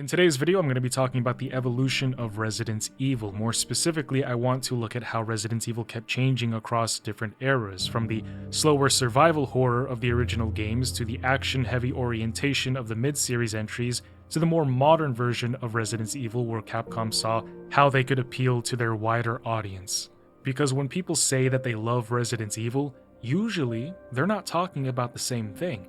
In today's video, I'm going to be talking about the evolution of Resident Evil. More specifically, I want to look at how Resident Evil kept changing across different eras, from the slower survival horror of the original games to the action-heavy orientation of the mid-series entries to the more modern version of Resident Evil where Capcom saw how they could appeal to their wider audience. Because when people say that they love Resident Evil, usually they're not talking about the same thing.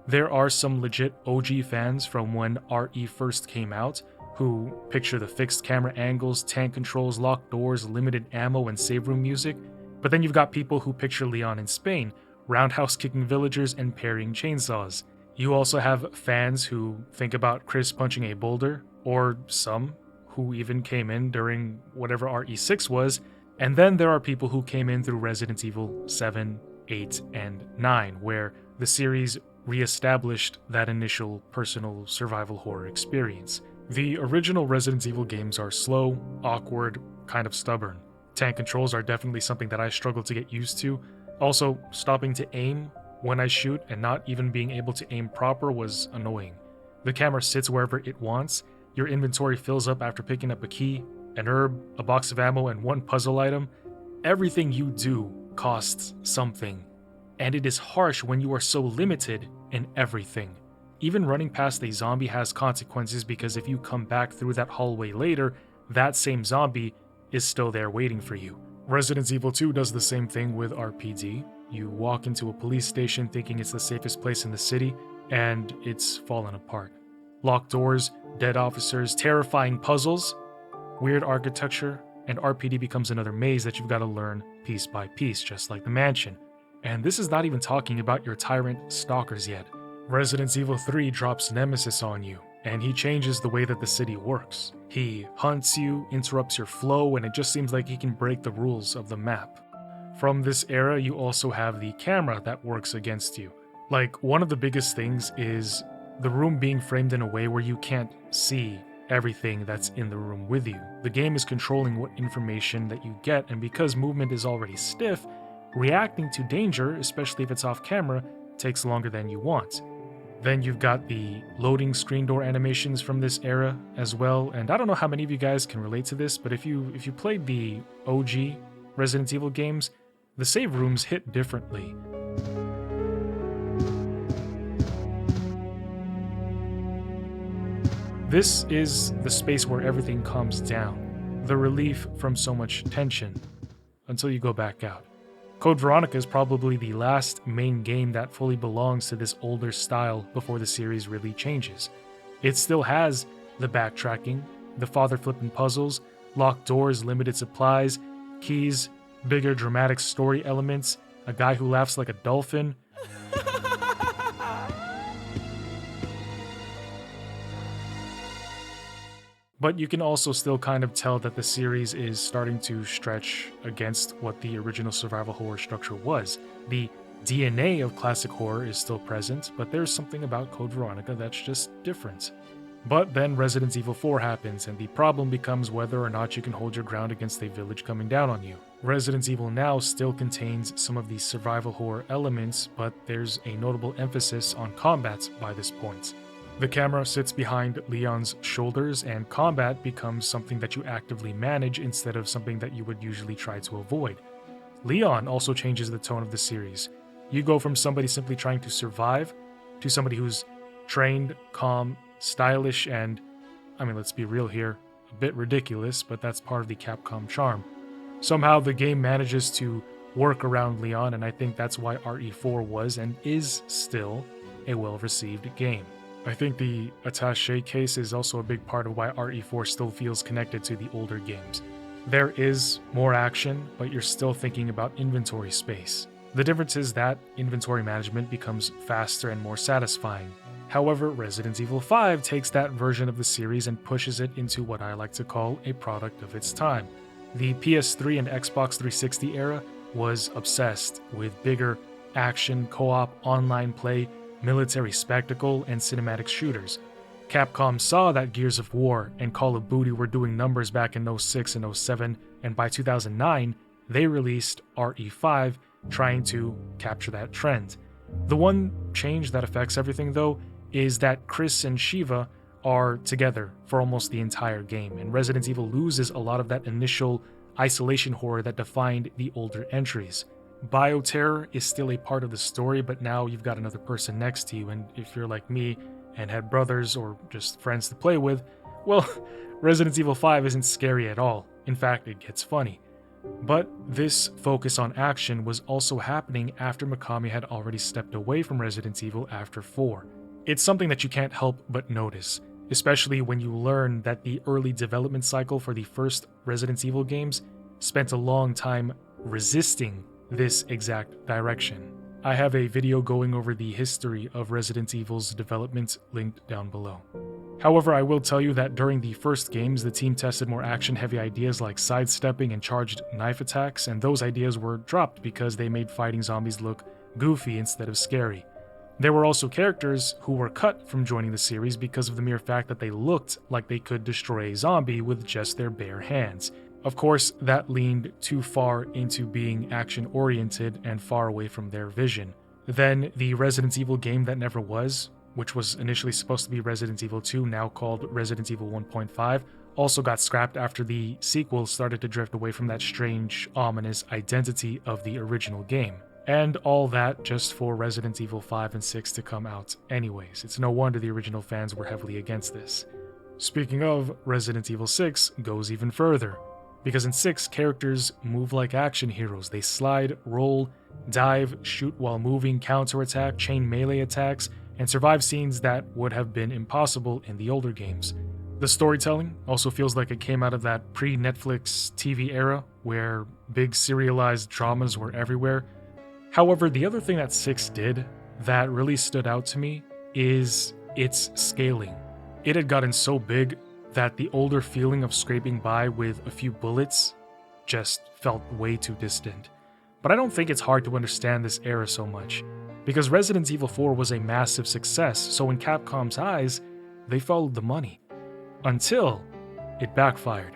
There are some legit OG fans from when RE first came out who picture the fixed camera angles, tank controls, locked doors, limited ammo, and save room music, but then you've got people who picture Leon in Spain, roundhouse kicking villagers and parrying chainsaws. You also have fans who think about Chris punching a boulder, or some who even came in during whatever RE6 was, and then there are people who came in through Resident Evil 7, 8, and 9, where the series re-established that initial personal survival horror experience. The original Resident Evil games are slow, awkward, kind of stubborn. Tank controls are definitely something that I struggle to get used to. Also, stopping to aim when I shoot and not even being able to aim proper was annoying. The camera sits wherever it wants, your inventory fills up after picking up a key, an herb, a box of ammo, and one puzzle item. Everything you do costs something, and it is harsh when you are so limited in everything. Even running past a zombie has consequences because if you come back through that hallway later, that same zombie is still there waiting for you. Resident Evil 2 does the same thing with RPD. You walk into a police station thinking it's the safest place in the city, and it's fallen apart. Locked doors, dead officers, terrifying puzzles, weird architecture, and RPD becomes another maze that you've got to learn piece by piece, just like the mansion. And this is not even talking about your tyrant stalkers yet. Resident Evil 3 drops Nemesis on you, and he changes the way that the city works. He hunts you, interrupts your flow, and it just seems like he can break the rules of the map. From this era, you also have the camera that works against you. Like, one of the biggest things is the room being framed in a way where you can't see everything that's in the room with you. The game is controlling what information that you get, and because movement is already stiff, reacting to danger, especially if it's off camera, takes longer than you want. Then you've got the loading screen door animations from this era as well, and I don't know how many of you guys can relate to this, but if you played the OG Resident Evil games, the save rooms hit differently. This is the space where everything calms down, the relief from so much tension, until you go back out. Code Veronica is probably the last main game that fully belongs to this older style before the series really changes. It still has the backtracking, the father-flipping puzzles, locked doors, limited supplies, keys, bigger dramatic story elements, a guy who laughs like a dolphin. But you can also still kind of tell that the series is starting to stretch against what the original survival horror structure was. The DNA of classic horror is still present, but there's something about Code Veronica that's just different. But then Resident Evil 4 happens, and the problem becomes whether or not you can hold your ground against a village coming down on you. Resident Evil now still contains some of these survival horror elements, but there's a notable emphasis on combat by this point. The camera sits behind Leon's shoulders, and combat becomes something that you actively manage instead of something that you would usually try to avoid. Leon also changes the tone of the series. You go from somebody simply trying to survive to somebody who's trained, calm, stylish, and, I mean, let's be real here, a bit ridiculous, but that's part of the Capcom charm. Somehow the game manages to work around Leon, and I think that's why RE4 was and is still a well-received game. I think the attaché case is also a big part of why RE4 still feels connected to the older games. There is more action, but you're still thinking about inventory space. The difference is that inventory management becomes faster and more satisfying. However, Resident Evil 5 takes that version of the series and pushes it into what I like to call a product of its time. The PS3 and Xbox 360 era was obsessed with bigger action, co-op, online play, military spectacle, and cinematic shooters. Capcom saw that Gears of War and Call of Duty were doing numbers back in 06 and 07, and by 2009, they released RE5, trying to capture that trend. The one change that affects everything, though, is that Chris and Shiva are together for almost the entire game, and Resident Evil loses a lot of that initial isolation horror that defined the older entries. Bioterror is still a part of the story, but now you've got another person next to you, and if you're like me and had brothers or just friends to play with, well, Resident Evil 5 isn't scary at all. In fact, it gets funny. But this focus on action was also happening after Mikami had already stepped away from Resident Evil after 4. It's something that you can't help but notice, especially when you learn that the early development cycle for the first Resident Evil games spent a long time resisting this exact direction. I have a video going over the history of Resident Evil's development linked down below. However, I will tell you that during the first games, the team tested more action-heavy ideas like sidestepping and charged knife attacks, and those ideas were dropped because they made fighting zombies look goofy instead of scary. There were also characters who were cut from joining the series because of the mere fact that they looked like they could destroy a zombie with just their bare hands. Of course, that leaned too far into being action-oriented and far away from their vision. Then, the Resident Evil game that never was, which was initially supposed to be Resident Evil 2, now called Resident Evil 1.5, also got scrapped after the sequel started to drift away from that strange, ominous identity of the original game. And all that just for Resident Evil 5 and 6 to come out anyways. It's no wonder the original fans were heavily against this. Speaking of, Resident Evil 6 goes even further. Because in 6, characters move like action heroes. They slide, roll, dive, shoot while moving, counterattack, chain melee attacks, and survive scenes that would have been impossible in the older games. The storytelling also feels like it came out of that pre-Netflix TV era where big serialized dramas were everywhere. However, the other thing that 6 did that really stood out to me is its scaling. It had gotten so big that the older feeling of scraping by with a few bullets just felt way too distant. But I don't think it's hard to understand this era so much, because Resident Evil 4 was a massive success, so in Capcom's eyes, they followed the money. Until it backfired.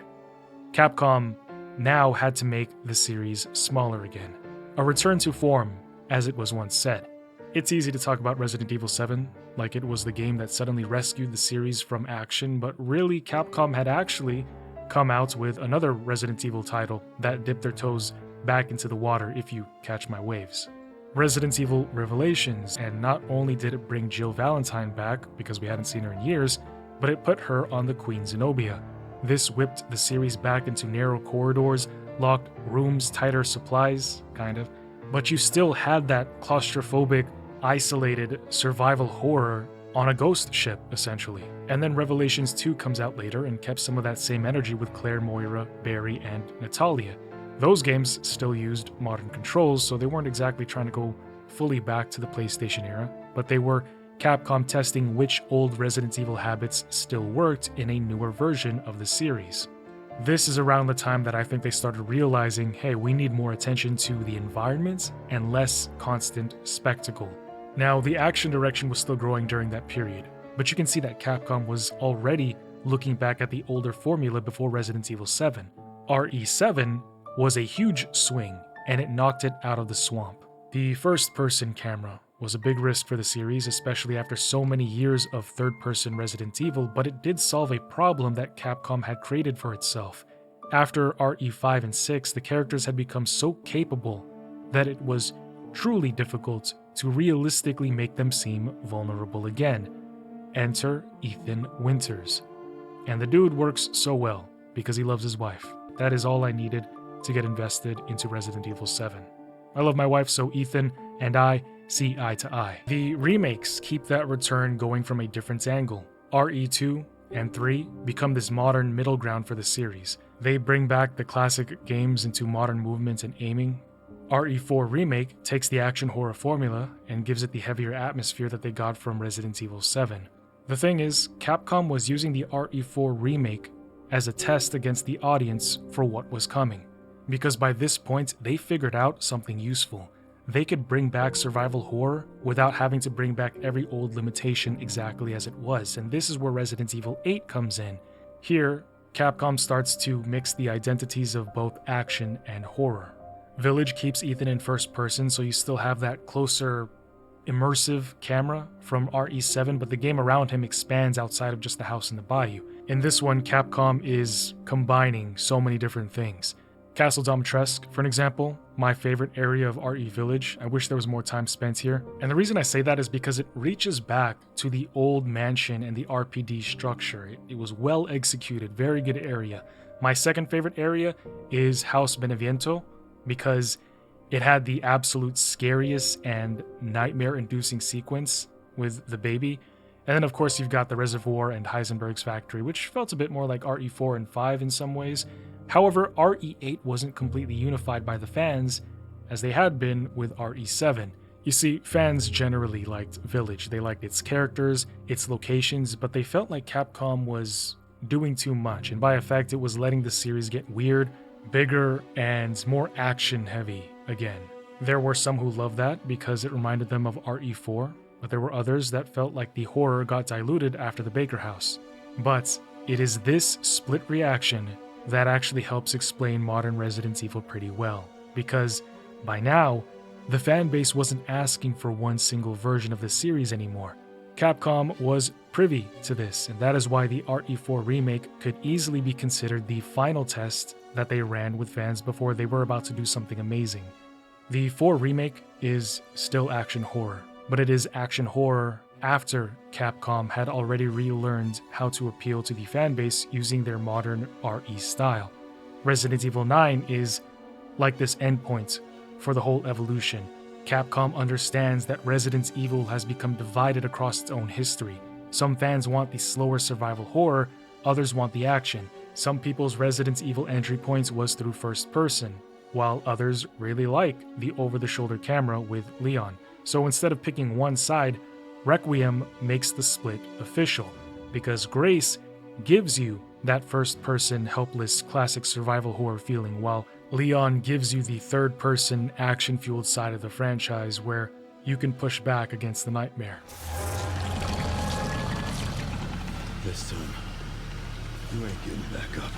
Capcom now had to make the series smaller again. A return to form, as it was once said. It's easy to talk about Resident Evil 7 like it was the game that suddenly rescued the series from action, but really Capcom had actually come out with another Resident Evil title that dipped their toes back into the water, if you catch my waves. Resident Evil Revelations, and not only did it bring Jill Valentine back, because we hadn't seen her in years, but it put her on the Queen Zenobia. This whipped the series back into narrow corridors, locked rooms, tighter supplies, kind of, but you still had that claustrophobic, isolated survival horror on a ghost ship, essentially. And then Revelations 2 comes out later and kept some of that same energy with Claire, Moira, Barry, and Natalia. Those games still used modern controls, so they weren't exactly trying to go fully back to the PlayStation era, but they were Capcom testing which old Resident Evil habits still worked in a newer version of the series. This is around the time that I think they started realizing, hey, we need more attention to the environment and less constant spectacle. Now, the action direction was still growing during that period, but you can see that Capcom was already looking back at the older formula before Resident Evil 7. RE7 was a huge swing, and it knocked it out of the swamp. The first-person camera was a big risk for the series, especially after so many years of third-person Resident Evil, but it did solve a problem that Capcom had created for itself. After RE5 and 6, the characters had become so capable that it was truly difficult to realistically make them seem vulnerable again. Enter Ethan Winters. And the dude works so well because he loves his wife. That is all I needed to get invested into Resident Evil 7. I love my wife, so Ethan and I see eye to eye. The remakes keep that return going from a different angle. RE2 and 3 become this modern middle ground for the series. They bring back the classic games into modern movement and aiming. RE4 Remake takes the action horror formula and gives it the heavier atmosphere that they got from Resident Evil 7. The thing is, Capcom was using the RE4 Remake as a test against the audience for what was coming, because by this point they figured out something useful. They could bring back survival horror without having to bring back every old limitation exactly as it was, and this is where Resident Evil 8 comes in. Here, Capcom starts to mix the identities of both action and horror. Village keeps Ethan in first person, so you still have that closer immersive camera from RE7, but the game around him expands outside of just the house in the bayou. In this one, Capcom is combining so many different things. Castle Dimitrescu, for an example, my favorite area of RE Village. I wish there was more time spent here. And the reason I say that is because it reaches back to the old mansion and the RPD structure. It was well executed, very good area. My second favorite area is House Beneviento, because it had the absolute scariest and nightmare-inducing sequence with the baby. And then, of course, you've got the Reservoir and Heisenberg's Factory, which felt a bit more like RE4 and 5 in some ways. However, RE8 wasn't completely unified by the fans, as they had been with RE7. You see, fans generally liked Village. They liked its characters, its locations, but they felt like Capcom was doing too much, and by effect, it was letting the series get weird, bigger, and more action-heavy again. There were some who loved that because it reminded them of RE4, but there were others that felt like the horror got diluted after the Baker House. But it is this split reaction that actually helps explain modern Resident Evil pretty well, because by now, the fan base wasn't asking for one single version of the series anymore. Capcom was privy to this, and that is why the RE4 remake could easily be considered the final test that they ran with fans before they were about to do something amazing. The 4 remake is still action horror, but it is action horror after Capcom had already relearned how to appeal to the fanbase using their modern RE style. Resident Evil 9 is like this endpoint for the whole evolution. Capcom understands that Resident Evil has become divided across its own history. Some fans want the slower survival horror, others want the action. Some people's Resident Evil entry points was through first person, while others really like the over-the-shoulder camera with Leon. So instead of picking one side, Requiem makes the split official, because Grace gives you that first-person, helpless, classic survival horror feeling, while Leon gives you the third-person, action-fueled side of the franchise where you can push back against the nightmare. This time, you ain't getting back up.